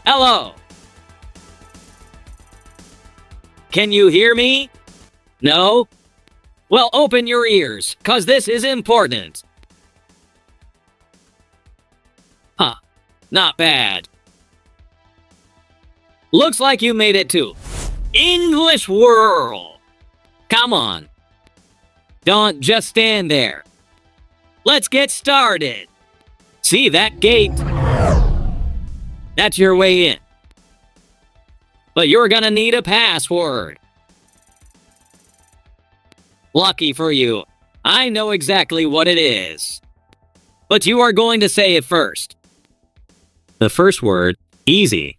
Hello. Can you hear me? No? Well, open your ears, 'cause this is important. Huh. Not bad. Looks like you made it to English World. Come on. Don't just stand there. Let's get started. See that gate? That's your way in. But you're gonna need a password. Lucky for you, I know exactly what it is. But you are going to say it first. The first word, easy.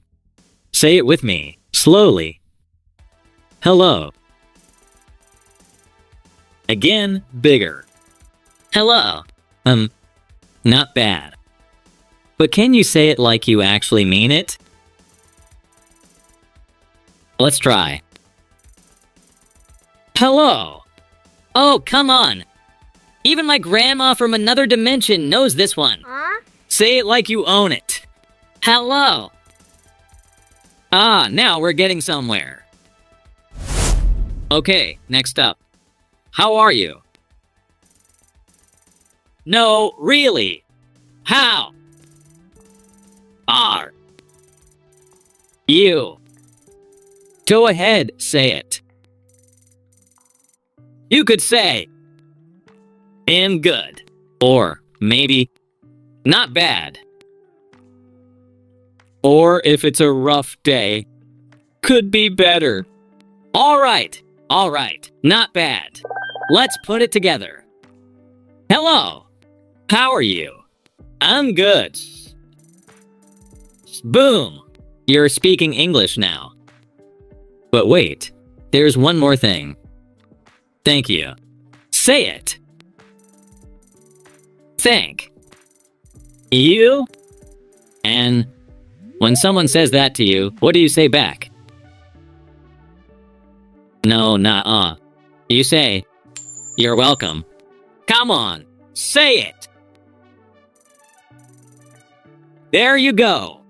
Say it with me, slowly. Hello. Again, bigger. Hello. Not bad. But can you say it like you actually mean it? Let's try. Hello. Oh, come on. Even my grandma from another dimension knows this one. Huh? Say it like you own it. Hello. Ah, now we're getting somewhere. Okay, next up. How are you? No, really. How are you? Go ahead, say it. You could say, am good, or maybe, not bad. Or if it's a rough day, could be better. All right, not bad. Let's put it together. Hello, how are you? I'm good. Boom, you're speaking English now. But wait, there's one more thing. Thank you. Say it. Thank you. And when someone says that to you, what do you say back? No, not You say, you're welcome. Come on, say it. There you go.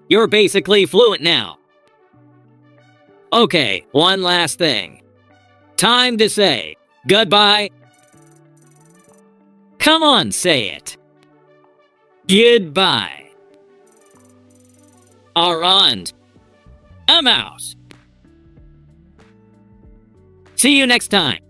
You're basically fluent now. Okay, one last thing. Time to say goodbye. Come on, say it. Goodbye. Around a mouse. See you next time.